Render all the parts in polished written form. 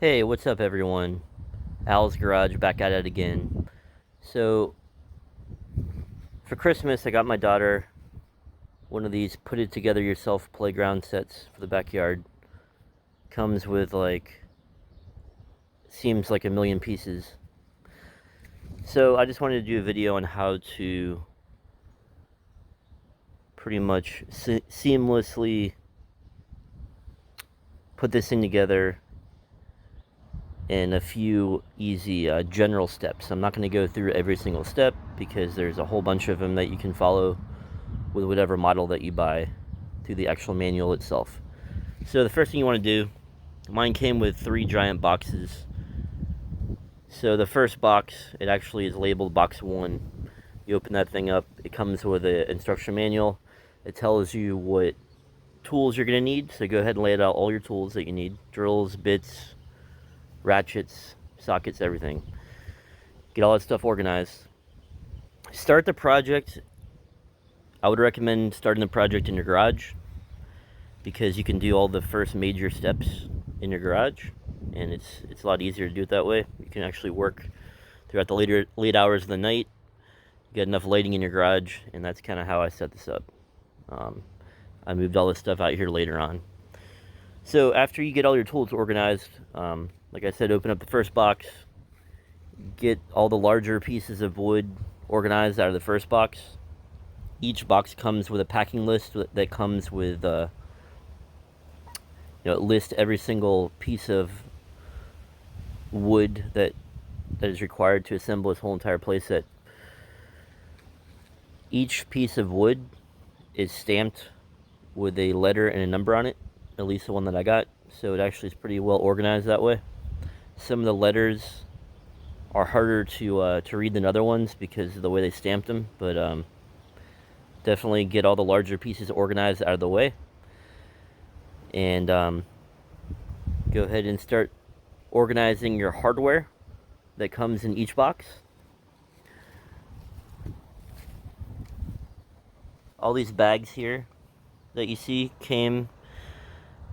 Hey, what's up everyone? Al's Garage back at it again. So, for Christmas I got my daughter one of these put it together yourself playground sets for the backyard. Comes with seems like a million pieces. So I just wanted to do a video on how to pretty much seamlessly put this thing together in a few easy general steps. I'm not going to go through every single step because there's a whole bunch of them that you can follow with whatever model that you buy through the actual manual itself. So the first thing you want to do, mine came with 3 giant boxes. So the first box, it actually is labeled box 1. You open that thing up, it comes with an instruction manual. It tells you what tools you're going to need, so go ahead and lay out all your tools that you need. Drills, bits, ratchets, sockets, everything. Get all that stuff organized. Start the project. I would recommend starting the project in your garage because you can do all the first major steps in your garage, and it's a lot easier to do it that way. You can actually work throughout the late hours of the night, get enough lighting in your garage, and that's kind of how I set this up. I moved all this stuff out here later on. So after you get all your tools organized, like I said, open up the first box, get all the larger pieces of wood organized out of the first box. Each box comes with a packing list that comes with, list every single piece of wood that is required to assemble this whole entire playset. Each piece of wood is stamped with a letter and a number on it, at least the one that I got, so it actually is pretty well organized that way. Some of the letters are harder to read than other ones because of the way they stamped them, but definitely get all the larger pieces organized out of the way, and go ahead and start organizing your hardware that comes in each box. All these bags here that you see came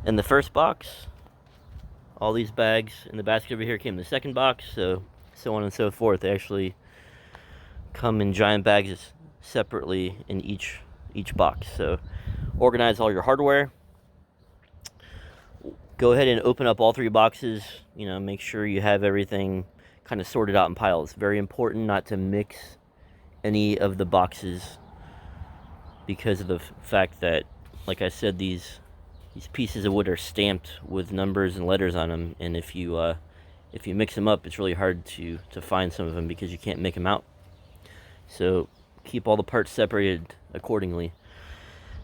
in the first box. All these bags in the basket over here came in the second box, so on and so forth. They actually come in giant bags separately in each box. So organize all your hardware. Go ahead and open up all 3 boxes. Make sure you have everything kind of sorted out in piles. Very important not to mix any of the boxes because of the fact that, like I said, these pieces of wood are stamped with numbers and letters on them, and if you mix them up, it's really hard to find some of them because you can't make them out. So keep all the parts separated accordingly.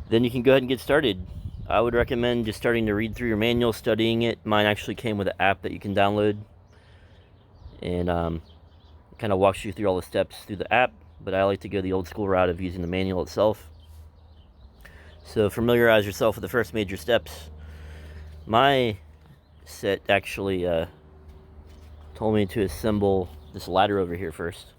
Then you can go ahead and get started. I would recommend just starting to read through your manual, studying it. Mine actually came with an app that you can download, and kind of walks you through all the steps through the app, but I like to go the old school route of using the manual itself. So familiarize yourself with the first major steps. My set actually told me to assemble this ladder over here first.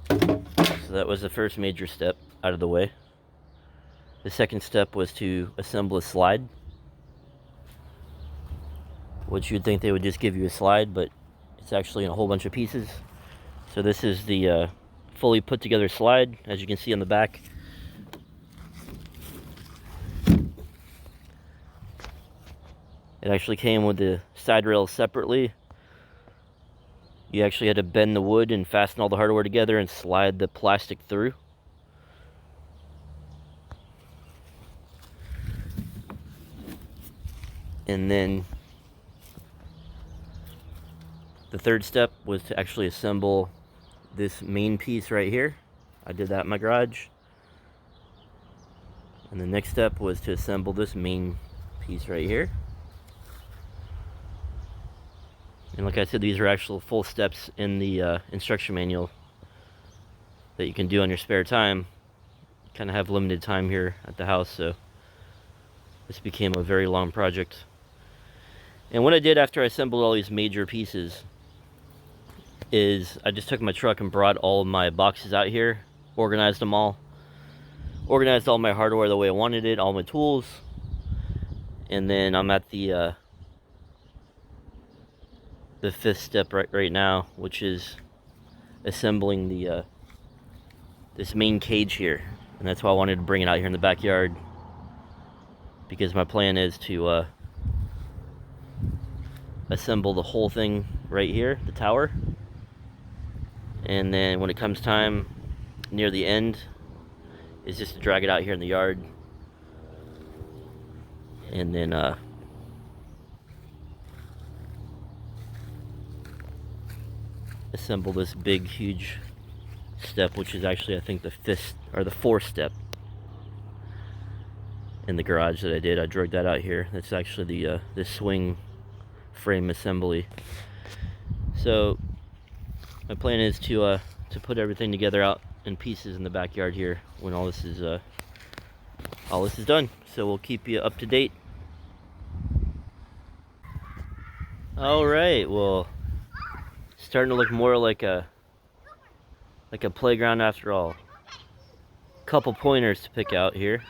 So that was the first major step out of the way. The second step was to assemble a slide, which you'd think they would just give you a slide, but it's actually in a whole bunch of pieces. So this is the fully put together slide, as you can see on the back. It actually came with the side rails separately. You actually had to bend the wood and fasten all the hardware together and slide the plastic through. And then the third step was to actually assemble this main piece right here. I did that in my garage. And the next step was to assemble this main piece right here. And like I said, these are actual full steps in the instruction manual that you can do on your spare time. Kind of have limited time here at the house, so this became a very long project. And what I did after I assembled all these major pieces is I just took my truck and brought all of my boxes out here, organized them all, organized all my hardware the way I wanted it, all my tools, And then I'm at the 5th step right now, which is assembling the this main cage here. And that's why I wanted to bring it out here in the backyard, because my plan is to assemble the whole thing right here, the tower. And then when it comes time near the end, is just to drag it out here in the yard, and then assemble this big huge step, which is actually I think the 5th or the 4th step in the garage that I did. I drug that out here. That's actually the swing frame assembly. So my plan is to put everything together out in pieces in the backyard here when all this is done. So we'll keep you up to date. All right, well, starting to look more like a playground after all. Couple pointers to pick out here.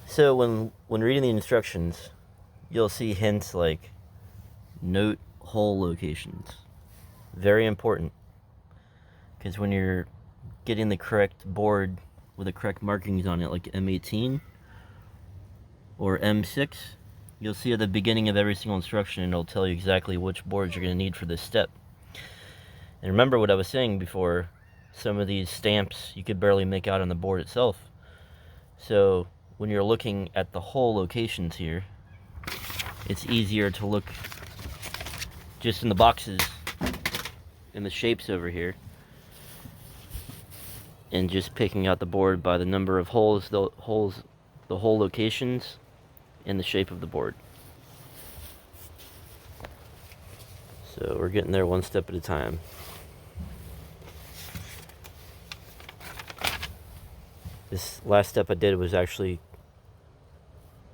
So when reading the instructions, you'll see hints like note hole locations. Very important, because when you're getting the correct board with the correct markings on it, like M18 or M6, you'll see at the beginning of every single instruction, it'll tell you exactly which boards you're going to need for this step. And remember what I was saying before, some of these stamps you could barely make out on the board itself. So when you're looking at the hole locations here, it's easier to look just in the boxes, in the shapes over here, and just picking out the board by the number of holes, the hole locations, and the shape of the board. So we're getting there one step at a time. This last step I did was actually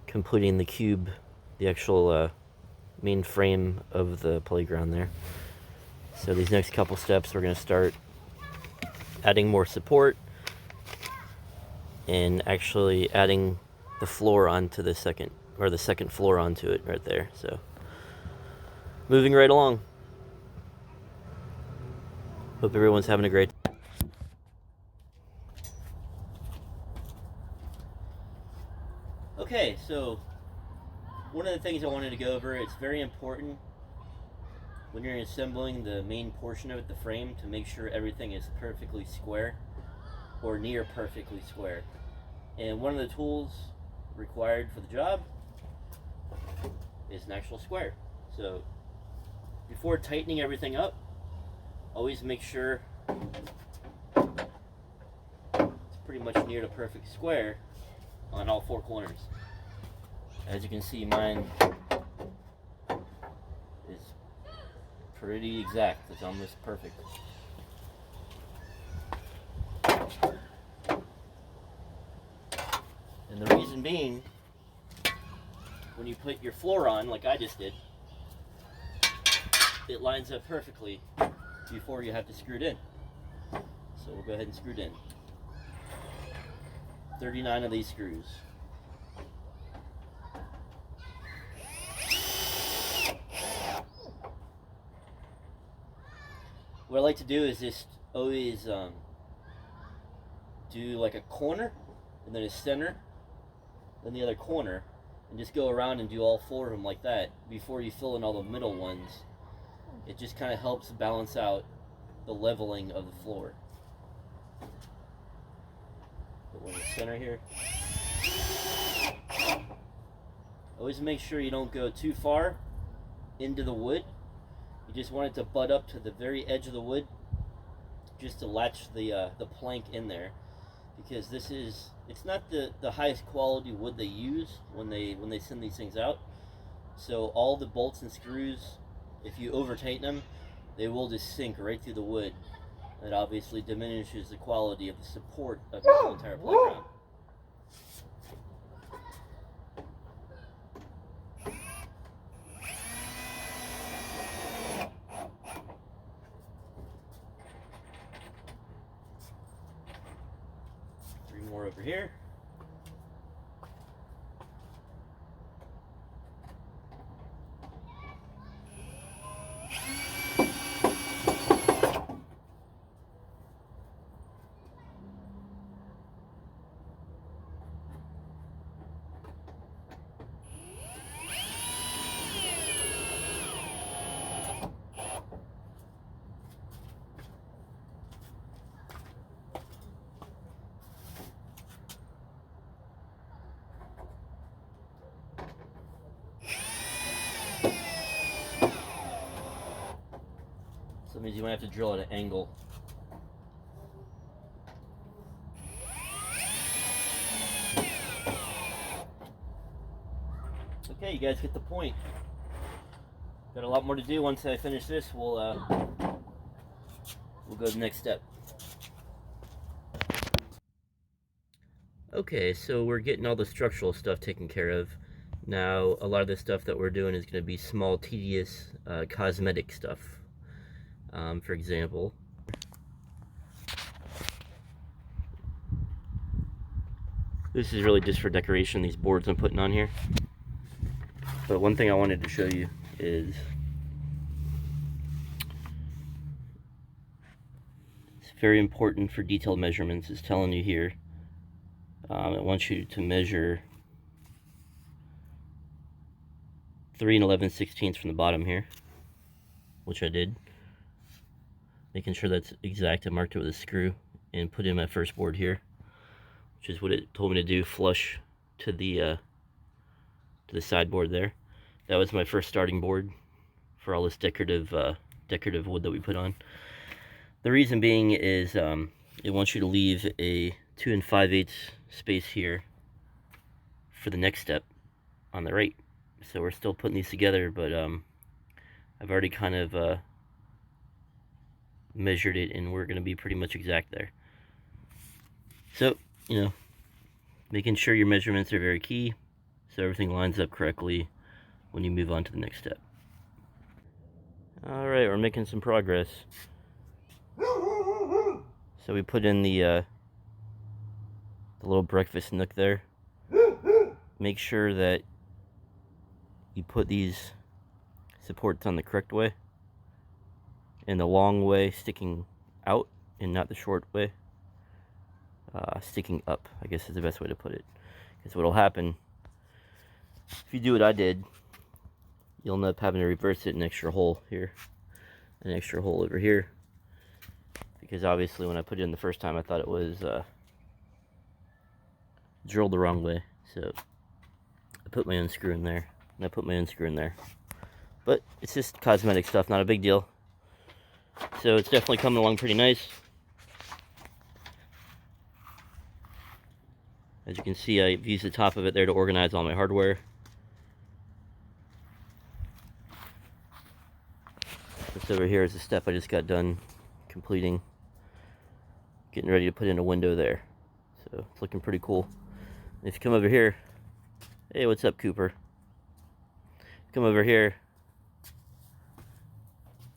completing the cube, the actual main frame of the playground there. So these next couple steps, we're going to start adding more support and actually adding the floor onto the second floor onto it right there. So moving right along. Hope everyone's having a great day. Okay, so one of the things I wanted to go over, it's very important when you're assembling the main portion of it, the frame, to make sure everything is perfectly square or near perfectly square. And one of the tools required for the job is an actual square. So before tightening everything up, always make sure it's pretty much near the perfect square on all 4 corners. As you can see, mine is pretty exact. It's almost perfect. And the reason being, when you put your floor on, like I just did, it lines up perfectly before you have to screw it in. So we'll go ahead and screw it in. 39 of these screws. What I like to do is just always do like a corner, and then a center, then the other corner, and just go around and do all 4 of them like that before you fill in all the middle ones. It just kind of helps balance out the leveling of the floor. Put one in the center here. Always make sure you don't go too far into the wood. You just want it to butt up to the very edge of the wood, just to latch the plank in there, because it's not the highest quality wood they use when they send these things out. So all the bolts and screws, if you over tighten them, they will just sink right through the wood. That obviously diminishes the quality of the support of your whole entire playground. few more over here. So it means you might have to drill at an angle. Okay, you guys get the point. Got a lot more to do. Once I finish this, we'll go to the next step. Okay, so we're getting all the structural stuff taken care of. Now, a lot of the stuff that we're doing is going to be small, tedious, cosmetic stuff. For example, this is really just for decoration, these boards I'm putting on here. But one thing I wanted to show you is it's very important for detailed measurements. It's telling you here, it wants you to measure 3 11/16 from the bottom here, which I did. Making sure that's exact. I marked it with a screw and put in my first board here, which is what it told me to do, flush to the sideboard there. That was my first starting board for all this decorative wood that we put on. The reason being is it wants you to leave a 2 5/8 space here for the next step on the right. So we're still putting these together, but I've already kind of measured it, and we're going to be pretty much exact there. So, you know, making sure your measurements are very key so everything lines up correctly when you move on to the next step. All right, we're making some progress. So we put in the little breakfast nook there. Make sure that you put these supports on the correct way, and the long way sticking out and not the short way sticking up, I guess is the best way to put it. Because what'll happen if you do what I did, you'll end up having to reverse it an extra hole here, an extra hole over here, because obviously when I put it in the first time I thought it was drilled the wrong way. So I put my own screw in there, and I put my own screw in there. But it's just cosmetic stuff, not a big deal. So it's definitely coming along pretty nice. As you can see, I've used the top of it there to organize all my hardware. This over here is the step I just got done completing. Getting ready to put in a window there. So it's looking pretty cool. And if you come over here, hey, what's up, Cooper? Come over here.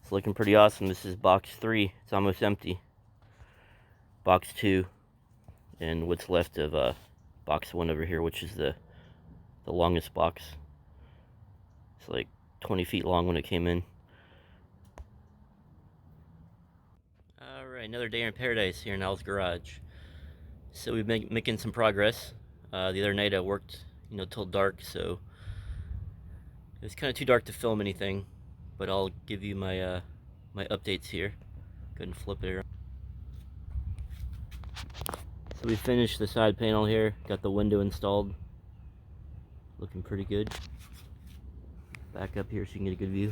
It's looking pretty awesome. This is box 3. It's almost empty. Box 2, and what's left of box 1 over here, which is the longest box. It's like 20 feet long when it came in. Alright, another day in paradise here in Al's garage. So we've been making some progress. The other night I worked, till dark, so it was kind of too dark to film anything. But I'll give you my my updates here. Go ahead and flip it around. So we finished the side panel here. Got the window installed. Looking pretty good. Back up here so you can get a good view.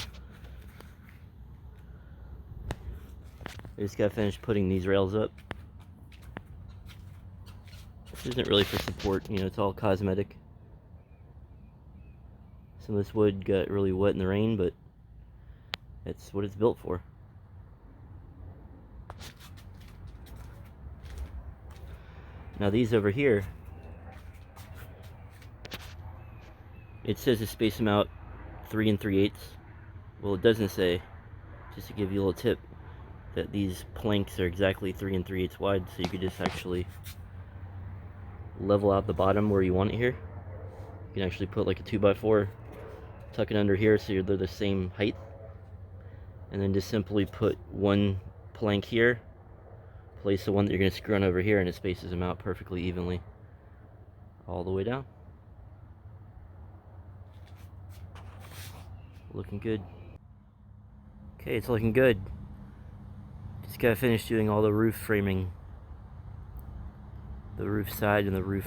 I just got finished putting these rails up. This isn't really for support, it's all cosmetic. Some of this wood got really wet in the rain, but that's what it's built for. Now these over here, it says to space them out 3 3/8. Well, it doesn't say. Just to give you a little tip, that these planks are exactly 3 3/8 wide, so you could just actually level out the bottom where you want it here. You can actually put like a 2x4, tuck it under here so they're the same height. And then just simply put one plank here, place the one that you're going to screw on over here, and it spaces them out perfectly evenly all the way down. Looking good. Okay, it's looking good. Just gotta finish doing all the roof framing, the roof side and the roof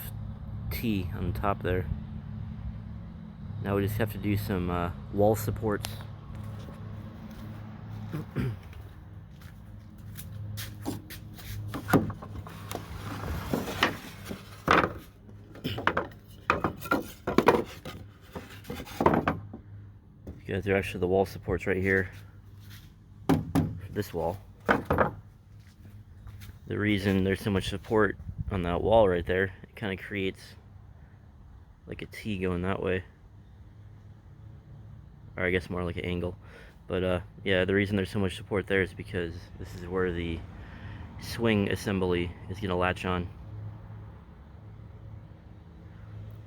T on the top there. Now we just have to do some wall supports. Because they're actually the wall supports right here for this wall. The reason there's so much support on that wall right there, it kind of creates like a T going that way, or I guess more like an angle. But yeah, the reason there's so much support there is because this is where the swing assembly is going to latch on.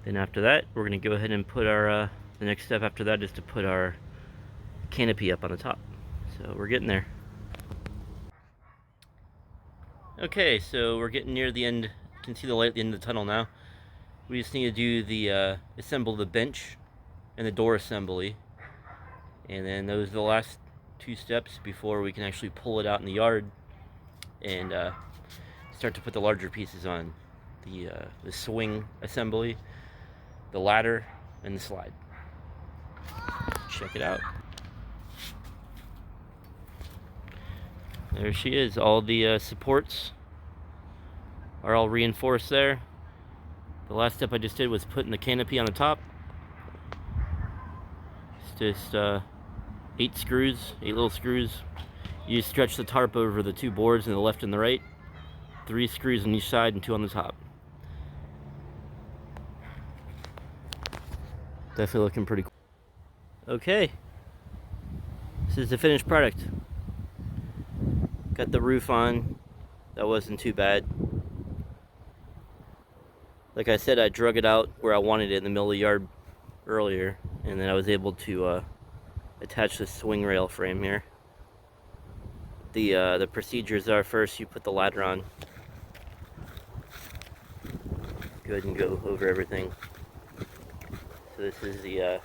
Then after that, we're going to go ahead and put our the next step after that is to put our canopy up on the top. So we're getting there. Okay, so we're getting near the end. You can see the light at the end of the tunnel now. We just need to do the assemble the bench and the door assembly, and then those are the last two steps before we can actually pull it out in the yard and start to put the larger pieces on. The swing assembly, the ladder, and the slide. Check it out. There she is. All the supports are all reinforced there. The last step I just did was putting the canopy on the top. It's just 8 screws, 8 little screws. You just stretch the tarp over the 2 boards on the left and the right. 3 screws on each side and 2 on the top. Definitely looking pretty cool. Okay, this is the finished product. Got the roof on. That wasn't too bad. Like I said, I drug it out where I wanted it in the middle of the yard earlier, and then I was able to attach the swing rail frame here. The procedures are, first you put the ladder on. Go ahead and go over everything. So this is the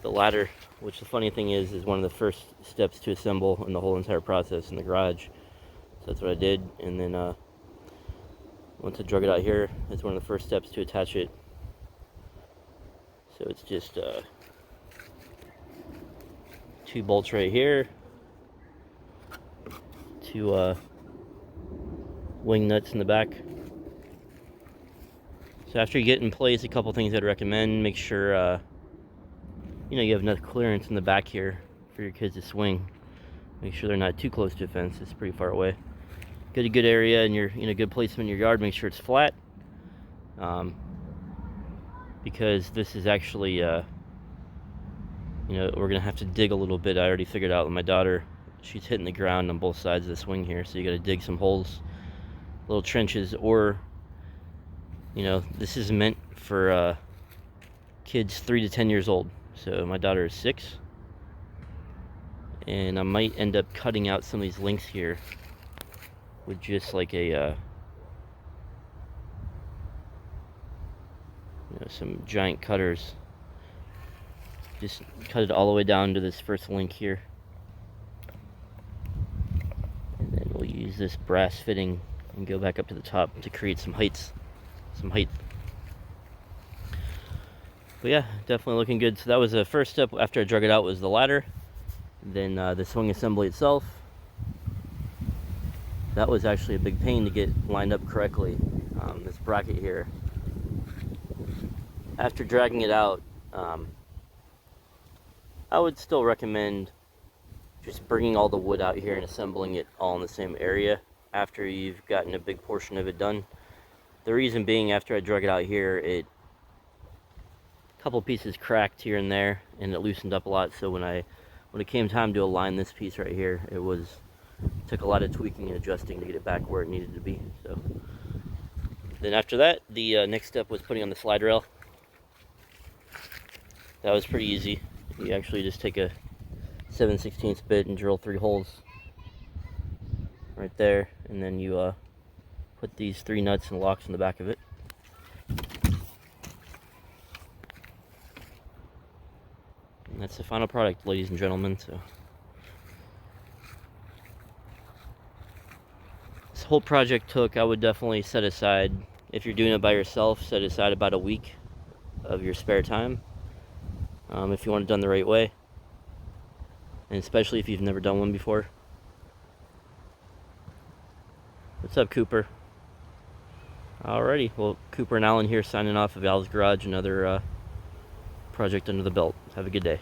ladder, which the funny thing is one of the first steps to assemble in the whole entire process in the garage. So that's what I did, and then once I drug it out here, it's one of the first steps to attach it. So it's just 2 bolts right here, 2 wing nuts in the back. So after you get in place, a couple things I'd recommend: make sure you have enough clearance in the back here for your kids to swing. Make sure they're not too close to a fence. It's pretty far away. Get a good area and good placement in your yard. Make sure it's flat, because this is actually we're gonna have to dig a little bit. I already figured out with my daughter, she's hitting the ground on both sides of the swing here, so you got to dig some holes, little trenches, or this is meant for kids 3 to 10 years old. So my daughter is 6, and I might end up cutting out some of these links here with just like a some giant cutters. Just cut it all the way down to this first link here, and then we'll use this brass fitting and go back up to the top to create some height. But yeah, definitely looking good. So that was the first step after I drug it out, was the ladder. Then the swing assembly itself. That was actually a big pain to get lined up correctly. This bracket here. After dragging it out, I would still recommend just bringing all the wood out here and assembling it all in the same area after you've gotten a big portion of it done. The reason being, after I drug it out here, a couple pieces cracked here and there, and it loosened up a lot. So when it came time to align this piece right here, it took a lot of tweaking and adjusting to get it back where it needed to be. So Then after that, the next step was putting on the slide rail. That was pretty easy. You actually just take a 7/16 bit and drill 3 holes right there, and then you put these 3 nuts and locks in the back of it. And that's the final product, ladies and gentlemen. So this whole project took, I would definitely set aside, if you're doing it by yourself, set aside about a week of your spare time, if you want it done the right way, and especially if you've never done one before. What's up, Cooper? Alrighty, well, Cooper and Alan here signing off of Al's Garage, another project under the belt. Have a good day.